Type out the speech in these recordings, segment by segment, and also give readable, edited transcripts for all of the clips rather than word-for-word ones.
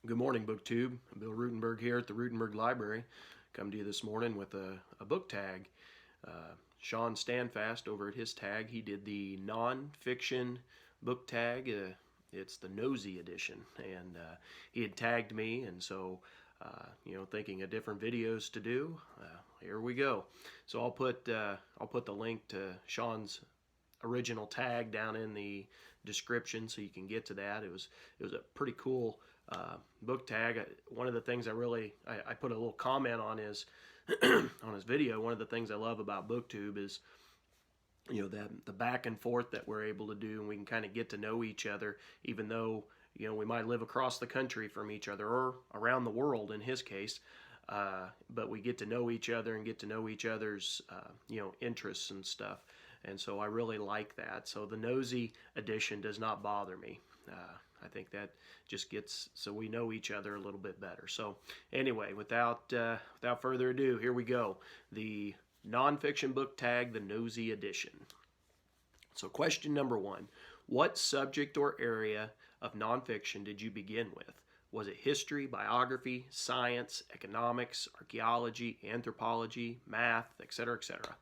Good morning, BookTube. Bill Ruttenberg here at the Ruttenberg Library. Come to you this morning with a book tag. Shawn Standfast over at his tag, he did the Nonfiction Book Tag. It's the Nosy Edition, and he had tagged me, and so thinking of different videos to do. Here we go. So I'll put the link to Shawn's original tag down in the description so you can get to that. It was a pretty cool book tag. One of the things I put a little comment on his on his video. One of the things I love about BookTube is the back and forth that we're able to do, and we can kind of get to know each other, even though we might live across the country from each other or around the world in his case. But we get to know each other and get to know each other's interests and stuff. And so I really like that. So the Nosy Edition does not bother me. I think that just gets so we know each other a little bit better. So anyway, without further ado, here we go. The Nonfiction Book Tag, the Nosy Edition. So question number 1, what subject or area of nonfiction did you begin with? Was it history, biography, science, economics, archaeology, anthropology, math, etc., etc.?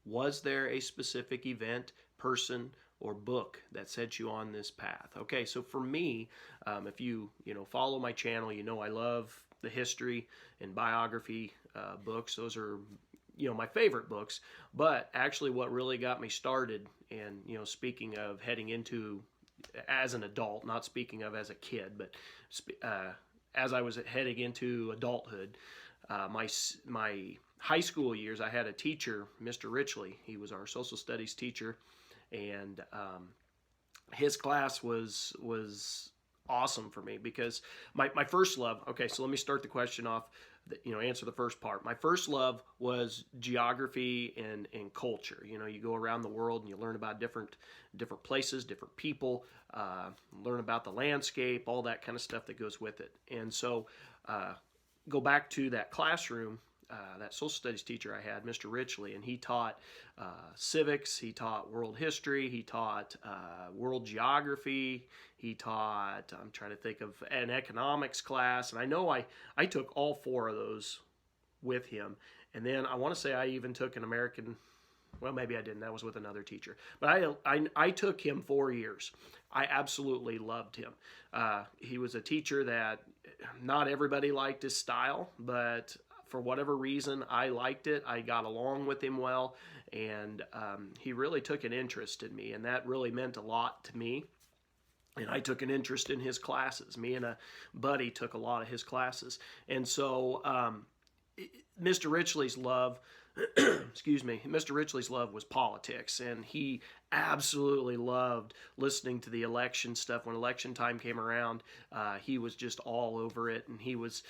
Was there a specific event, person, or book that set you on this path? Okay, so for me, if you follow my channel, I love the history and biography books. Those are my favorite books. But actually, what really got me started, and speaking of heading into as an adult, not speaking of as a kid, but as I was heading into adulthood, my high school years, I had a teacher, Mr. Richley. He was our social studies teacher, and his class was awesome for me because my first love. Okay, so let me start the question off. Answer the first part. My first love was geography and culture. You go around the world and you learn about different places, different people, learn about the landscape, all that kind of stuff that goes with it. And so go back to that classroom, that social studies teacher I had, Mr. Richley, and he taught civics, he taught world history, he taught world geography, he taught, I'm trying to think of an economics class, and I know I took all 4 of those with him. And then I want to say I even took an American, well, maybe I didn't, that was with another teacher. But I took him 4 years. I absolutely loved him. He was a teacher that not everybody liked his style, but for whatever reason, I liked it. I got along with him well, and he really took an interest in me, and that really meant a lot to me. And I took an interest in his classes. Me and a buddy took a lot of his classes. And so Mr. Richley's love, Mr. Richley's love was politics, and he absolutely loved listening to the election stuff. When election time came around, he was just all over it, and he was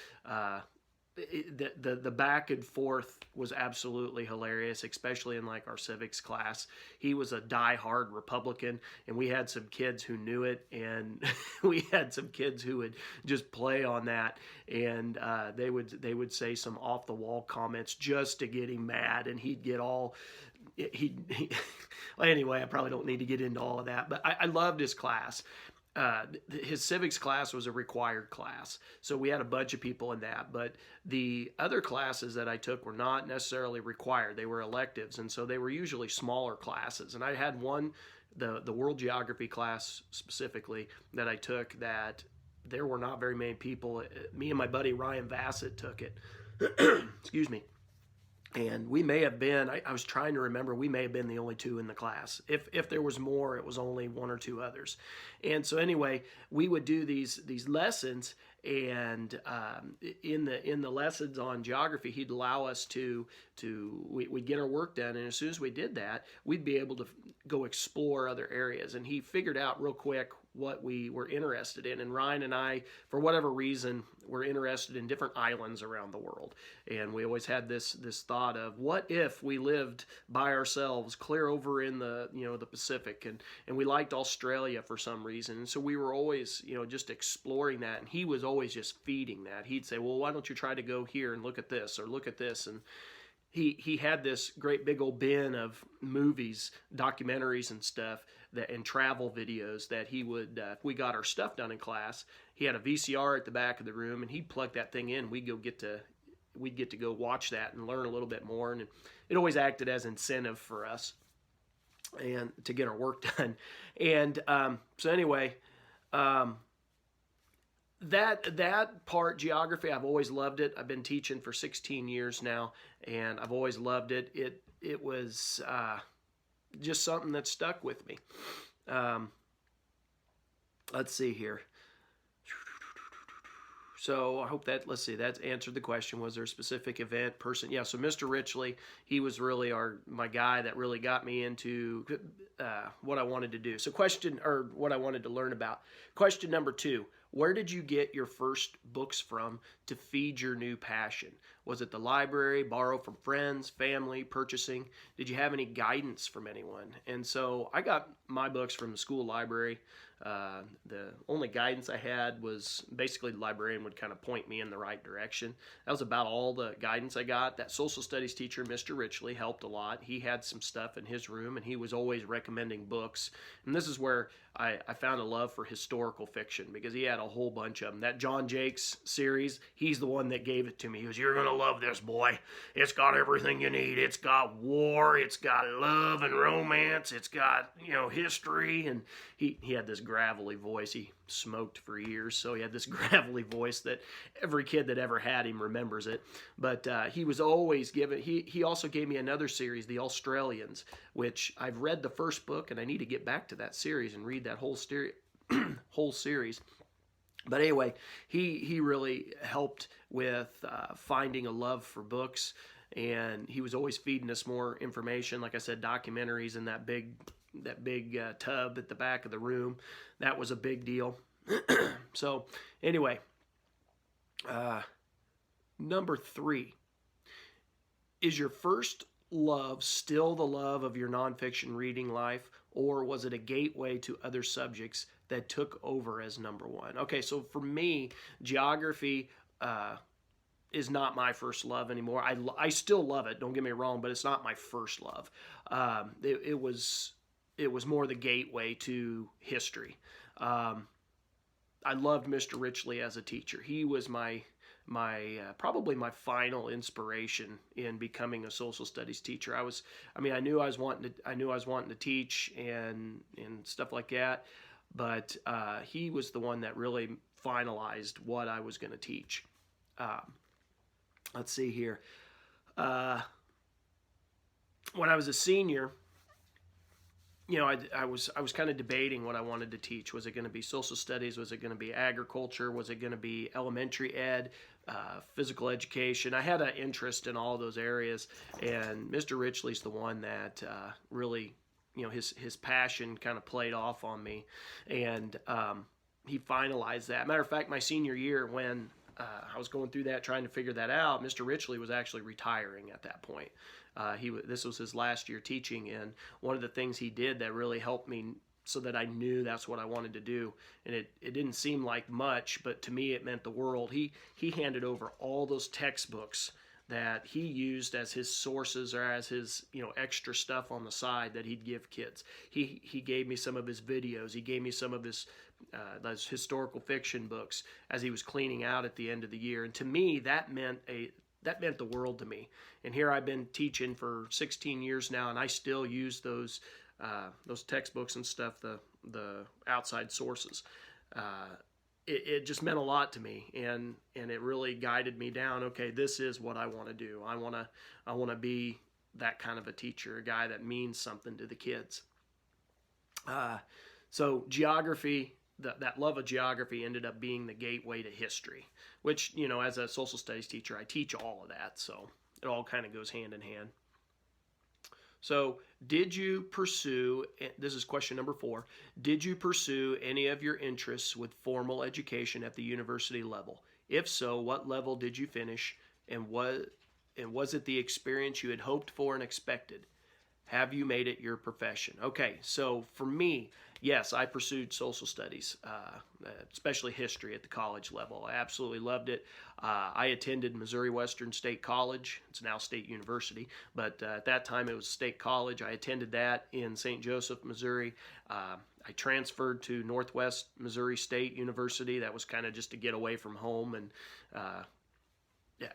the back and forth was absolutely hilarious, especially in like our civics class. He was a die-hard Republican, and we had some kids who knew it, and we had some kids who would just play on that, and they would say some off-the-wall comments just to get him mad, and he'd get all well, anyway, I probably don't need to get into all of that, but I loved his class. His civics class was a required class, so we had a bunch of people in that, but the other classes that I took were not necessarily required. They were electives, and so they were usually smaller classes. And I had one, the world geography class specifically, that I took that there were not very many people. Me and my buddy Ryan Bassett took it. Excuse me. And we may have been, I was trying to remember, we may have been the only 2 in the class. If there was more, it was only 1 or 2 others. And so anyway, we would do these lessons, and in the lessons on geography, he'd allow us we'd get our work done, and as soon as we did that, we'd be able to go explore other areas. And he figured out real quick what we were interested in. And Ryan and I, for whatever reason, were interested in different islands around the world. And we always had this thought of, what if we lived by ourselves clear over in the the Pacific, and we liked Australia for some reason. And so we were always just exploring that, and he was always just feeding that. He'd say, well, why don't you try to go here and look at this or look at this? And he had this great big old bin of movies, documentaries and stuff and travel videos that he would, if we got our stuff done in class, he had a VCR at the back of the room, and he'd plug that thing in. We'd get to go watch that and learn a little bit more, and it always acted as incentive for us and to get our work done. And so anyway, that part, geography, I've always loved it. I've been teaching for 16 years now, and I've always loved it. It was just something that stuck with me. Let's see here. So I hope that, let's see, that's answered the question. Was there a specific event, person? Yeah, so Mr. Richley, he was really my guy that really got me into what I wanted to do. So what I wanted to learn about. Question number 2, where did you get your first books from to feed your new passion? Was it the library, borrow from friends, family, purchasing? Did you have any guidance from anyone? And so I got my books from the school library. The only guidance I had was basically the librarian would kind of point me in the right direction. That was about all the guidance I got. That social studies teacher, Mr. Richley, helped a lot. He had some stuff in his room, and he was always recommending books. And this is where I found a love for historical fiction, because he had a whole bunch of them. That John Jakes series, he's the one that gave it to me. He goes, "You're going to love this, boy. It's got everything you need. It's got war. It's got love and romance. It's got, history." And he had this gravelly voice. He smoked for years, so he had this gravelly voice that every kid that ever had him remembers it. But he was always giving. He also gave me another series, The Australians, which I've read the first book, and I need to get back to that series and read that whole series. But anyway, he really helped with finding a love for books, and he was always feeding us more information. Like I said, documentaries in that big tub at the back of the room. That was a big deal. So anyway, number 3, is your first love still the love of your nonfiction reading life, or was it a gateway to other subjects that took over as number 1? Okay, so for me, geography is not my first love anymore. I still love it, don't get me wrong, but it's not my first love. It was more the gateway to history. I loved Mr. Richley as a teacher. He was my probably my final inspiration in becoming a social studies teacher. I knew I was wanting to teach and stuff like that, but he was the one that really finalized what I was going to teach. Let's see here. When I was a senior, I was kind of debating what I wanted to teach. Was it going to be social studies? Was it going to be agriculture? Was it going to be elementary ed, physical education? I had an interest in all those areas, and Mr. Richley's the one that really, his passion kind of played off on me, and he finalized that. Matter of fact, my senior year, when I was going through that, trying to figure that out, Mr. Richley was actually retiring at that point. This was his last year teaching, and one of the things he did that really helped me so that I knew that's what I wanted to do, and it didn't seem like much, but to me it meant the world. He handed over all those textbooks that he used as his sources or as his extra stuff on the side that he'd give kids. He gave me some of his videos. He gave me some of his those historical fiction books as he was cleaning out at the end of the year, and to me that meant the world to me. And here I've been teaching for 16 years now, and I still use those textbooks and stuff, the outside sources. It just meant a lot to me, and it really guided me down. Okay, this is what I want to do. I want to be that kind of a teacher, a guy that means something to the kids. So geography. That love of geography ended up being the gateway to history, which, as a social studies teacher, I teach all of that, so it all kind of goes hand in hand. So did you pursue, this is question number 4, did you pursue any of your interests with formal education at the university level? If so, what level did you finish, and was it the experience you had hoped for and expected? Have you made it your profession? Okay, so for me, yes, I pursued social studies, especially history at the college level. I absolutely loved it. I attended Missouri Western State College. It's now State University, but at that time it was State College. I attended that in St. Joseph, Missouri. I transferred to Northwest Missouri State University. That was kind of just to get away from home and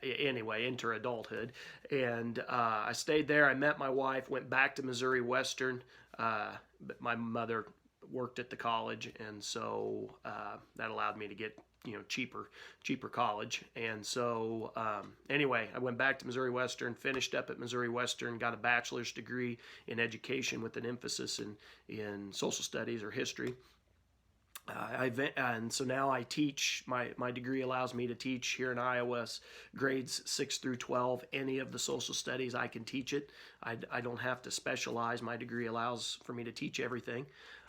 anyway, enter adulthood. And I stayed there. I met my wife, went back to Missouri Western. But my mother worked at the college, and so that allowed me to get cheaper college. And so anyway, I went back to Missouri Western, finished up at Missouri Western, got a bachelor's degree in education with an emphasis in social studies or history. And so now I teach. My degree allows me to teach here in Iowa grades 6 through 12. Any of the social studies, I can teach it. I don't have to specialize. My degree allows for me to teach everything.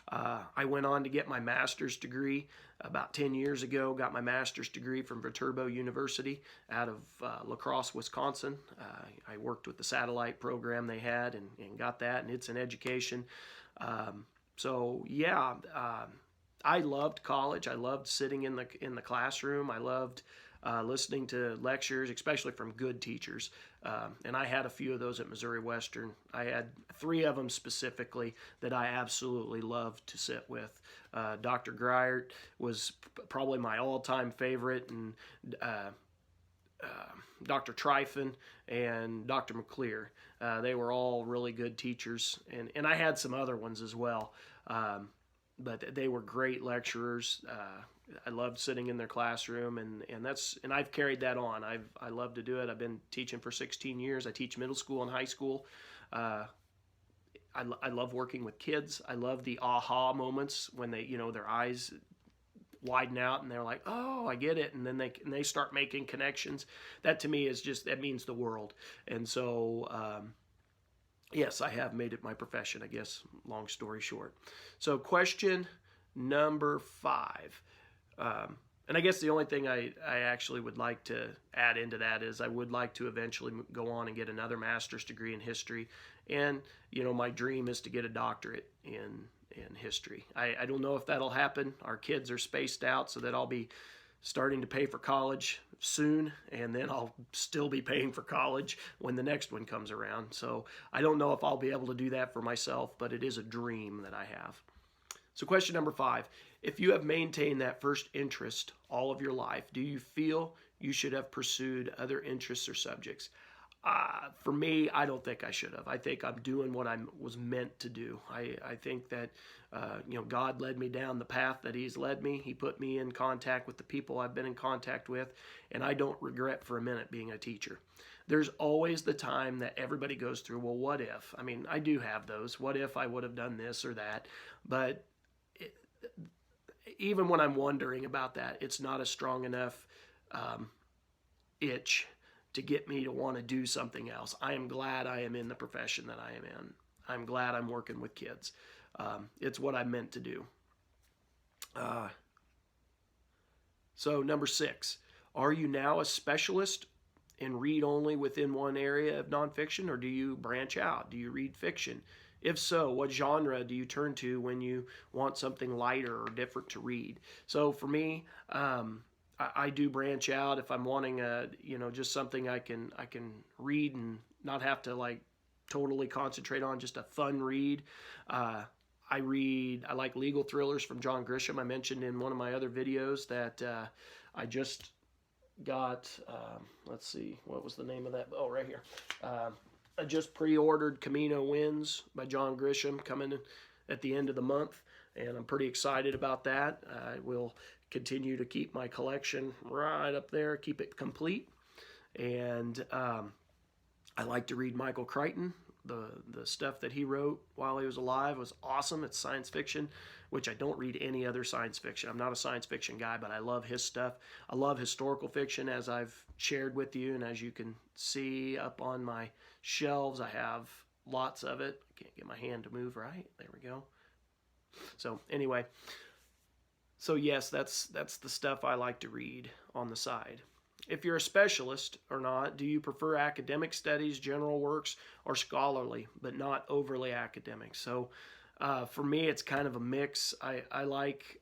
I went on to get my master's degree about 10 years ago. Got my master's degree from Viterbo University out of La Crosse, Wisconsin. I worked with the satellite program they had and got that, and it's in education. So yeah. I loved college. I loved sitting in the classroom. I loved listening to lectures, especially from good teachers. And I had a few of those at Missouri Western. I had 3 of them specifically that I absolutely loved to sit with. Dr. Griert was probably my all-time favorite, and Dr. Tryfon and Dr. McClear. They were all really good teachers, and I had some other ones as well. But they were great lecturers. I loved sitting in their classroom, and I've carried that on. I love to do it. I've been teaching for 16 years. I teach middle school and high school. I love working with kids. I love the aha moments when they, their eyes widen out and they're like, oh, I get it, and then they start making connections. That to me that means the world. And so yes, I have made it my profession, I guess, long story short. So question number 5. And I guess the only thing I actually would like to add into that is I would like to eventually go on and get another master's degree in history. And, my dream is to get a doctorate in history. I don't know if that'll happen. Our kids are spaced out so that I'll be starting to pay for college soon, and then I'll still be paying for college when the next one comes around. So I don't know if I'll be able to do that for myself, but it is a dream that I have. So question number 5, if you have maintained that first interest all of your life, do you feel you should have pursued other interests or subjects? For me, I don't think I should have. I think I'm doing what I was meant to do. I think that God led me down the path that He's led me. He put me in contact with the people I've been in contact with, and I don't regret for a minute being a teacher. There's always the time that everybody goes through, well, what if? I mean, I do have those. What if I would have done this or that? But even when I'm wondering about that, it's not a strong enough itch to get me to want to do something else. I am glad I am in the profession that I am in. I'm glad I'm working with kids. It's what I'm meant to do. So number 6, are you now a specialist and read only within one area of nonfiction, or do you branch out? Do you read fiction? If so, what genre do you turn to when you want something lighter or different to read? So for me, I do branch out if I'm wanting just something I can read and not have to totally concentrate on, just a fun read. I like legal thrillers from John Grisham. I mentioned in one of my other videos that I just got, let's see, what was the name of that? Oh, right here. I just pre-ordered Camino Winds by John Grisham, coming at the end of the month, and I'm pretty excited about that. I will continue to keep my collection right up there, keep it complete. And I like to read Michael Crichton. The stuff that he wrote while he was alive was awesome. It's science fiction, which I don't read any other science fiction. I'm not a science fiction guy, but I love his stuff. I love historical fiction, as I've shared with you, and as you can see up on my shelves, I have lots of it. I can't get my hand to move right. There we go. So anyway, so yes, that's the stuff I like to read on the side. if you're a specialist or not, do you prefer academic studies, general works, or scholarly, but not overly academic? So for me, it's kind of a mix. I like,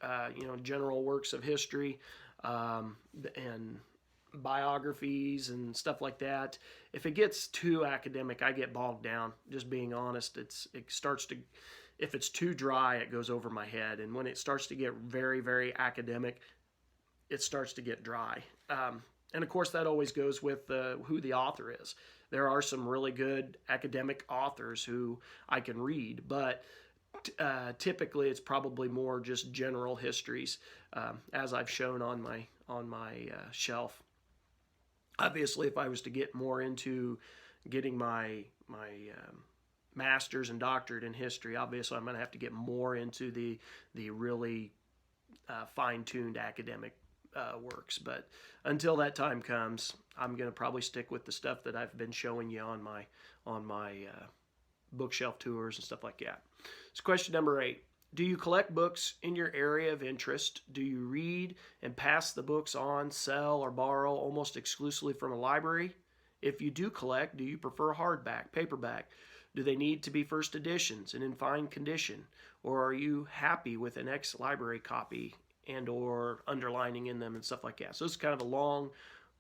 general works of history and biographies and stuff like that. If it gets too academic, I get bogged down. Just being honest, if it's too dry, it goes over my head. And when it starts to get very, very academic, it starts to get dry. And of course, that always goes with who the author is. There are some really good academic authors who I can read, but typically it's probably more just general histories, as I've shown on my shelf. Obviously, if I was to get more into getting my master's and doctorate in history, obviously I'm going to have to get more into the really fine-tuned academic works. But until that time comes, I'm going to probably stick with the stuff that I've been showing you on my bookshelf tours and stuff like that. So question number 8. Do you collect books in your area of interest? Do you read and pass the books on, sell, or borrow almost exclusively from a library? If you do collect, do you prefer hardback, paperback? Do they need to be first editions and in fine condition? Or are you happy with an ex-library copy and or underlining in them and stuff like that? So it's kind of a long,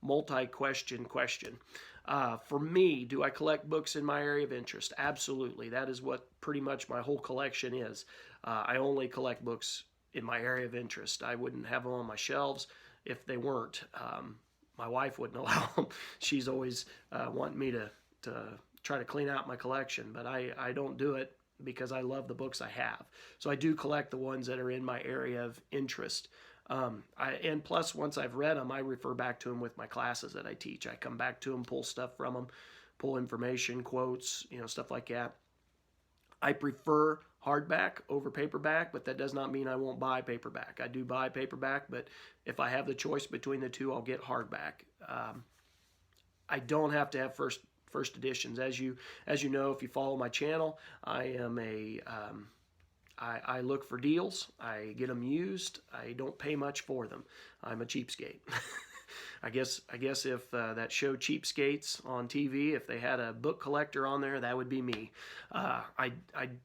multi-question question. For me, do I collect books in my area of interest? Absolutely. That is what pretty much my whole collection is. I only collect books in my area of interest. I wouldn't have them on my shelves if they weren't. My wife wouldn't allow them. She's always wanting me to try to clean out my collection, but I don't do it because I love the books I have. So I do collect the ones that are in my area of interest. And plus, once I've read them, I refer back to them with my classes that I teach. I come back to them, pull stuff from them, pull information, quotes, stuff like that. I prefer hardback over paperback, but that does not mean I won't buy paperback. I do buy paperback, but if I have the choice between the two, I'll get hardback. I don't have to have first editions. As you know, if you follow my channel, I am I look for deals. I get them used. I don't pay much for them. I'm a cheapskate. I guess if that show Cheapskates on TV, if they had a book collector on there, that would be me. I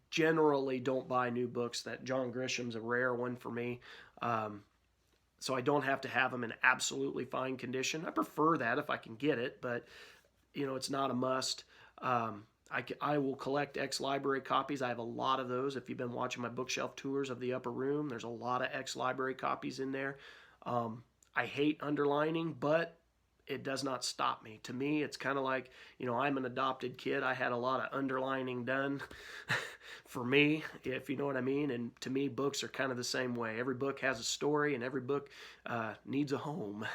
generally don't buy new books. That John Grisham's a rare one for me. So I don't have to have them in absolutely fine condition. I prefer that if I can get it, but it's not a must. I will collect ex-library copies. I have a lot of those. If you've been watching my bookshelf tours of the upper room, there's a lot of ex-library copies in there. I hate underlining, but it does not stop me. To me, it's kind of like, I'm an adopted kid. I had a lot of underlining done for me, if you know what I mean. And to me, books are kind of the same way. Every book has a story, and every book needs a home.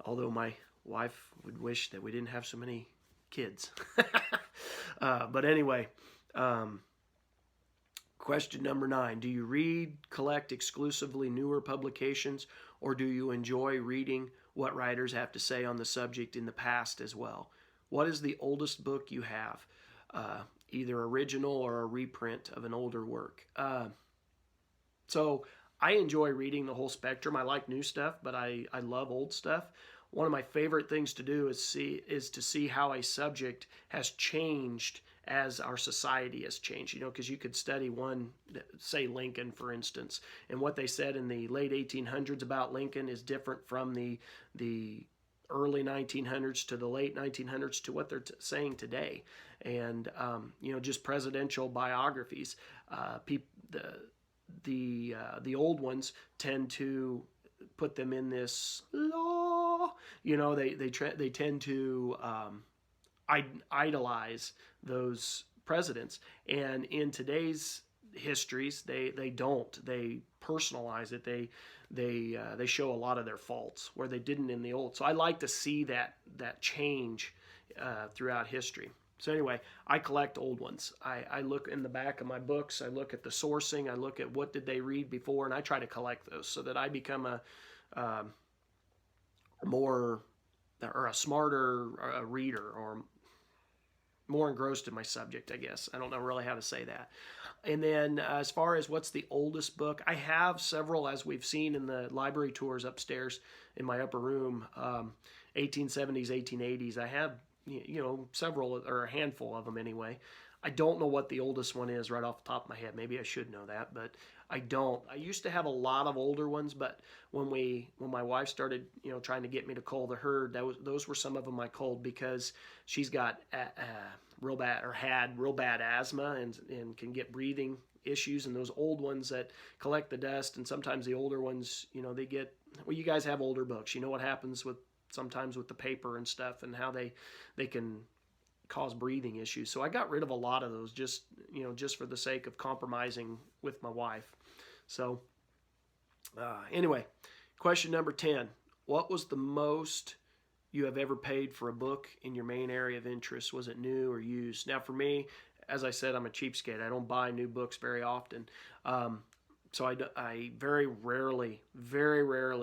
Although my wife would wish that we didn't have so many kids. But anyway, question number 9. Do you collect exclusively newer publications, or do you enjoy reading what writers have to say on the subject in the past as well? What is the oldest book you have? Either original or a reprint of an older work. So I enjoy reading the whole spectrum. I like new stuff, but I love old stuff. One of my favorite things to do is to see how a subject has changed as our society has changed. Because you could study one, say Lincoln, for instance, and what they said in the late 1800s about Lincoln is different from the early 1900s to the late 1900s to what they're saying today. And just presidential biographies. The old ones tend to put them in this law. They tend to idolize those presidents, and in today's histories, they don't. They personalize it. They show a lot of their faults where they didn't in the old. So I like to see that change throughout history. So anyway, I collect old ones. I look in the back of my books. I look at the sourcing. I look at what did they read before, and I try to collect those so that I become a smarter reader, or more engrossed in my subject, I guess. I don't know really how to say that. And then as far as what's the oldest book, I have several, as we've seen in the library tours upstairs in my upper room. 1870s, 1880s. I have, you know, several or a handful of them anyway. I don't know what the oldest one is right off the top of my head. Maybe I should know that, but I don't. I used to have a lot of older ones, but when my wife started, you know, trying to get me to cull the herd, those were some of them I culled because she's got real bad, or had real bad asthma and can get breathing issues. And those old ones that collect the dust, and sometimes the older ones, you know, they get, well, you guys have older books. You know what happens with sometimes with the paper and stuff, and how they can cause breathing issues. So I got rid of a lot of those just, you know, just for the sake of compromising with my wife. So anyway, question number 10. What was the most you have ever paid for a book in your main area of interest? Was it new or used? Now for me, as I said, I'm a cheapskate. I don't buy new books very often. So I very rarely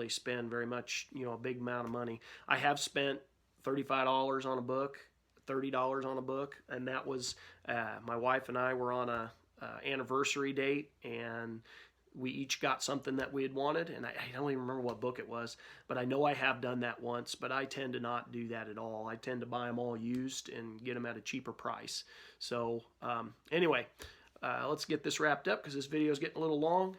spend very much, you know, a big amount of money. I have spent $35 on a book, $30 on a book, and that was my wife and I were on a anniversary date, and we each got something that we had wanted, and I don't even remember what book it was, but I know I have done that once. But I tend to not do that at all. I tend to buy them all used and get them at a cheaper price. So anyway, let's get this wrapped up because this video is getting a little long.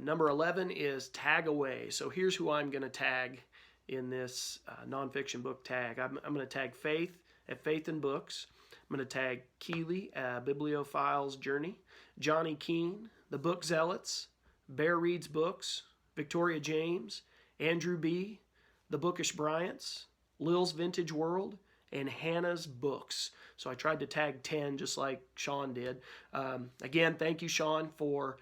Number 11 is tag away. So here's who I'm going to tag in this nonfiction book tag. I'm going to tag Faith at Faith in Books. I'm going to tag Keely, Bibliophiles Journey, Jonny Keen, the book Zealots, Bear Reads Books, Victoria James, Andrew B., the Bookish Bryants, Lil's Vintage World, and Hannah's Books. So I tried to tag 10 just like Shawn did. Again, thank you, Shawn, for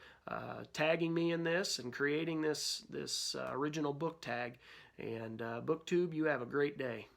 tagging me in this and creating this original book tag. And BookTube, you have a great day.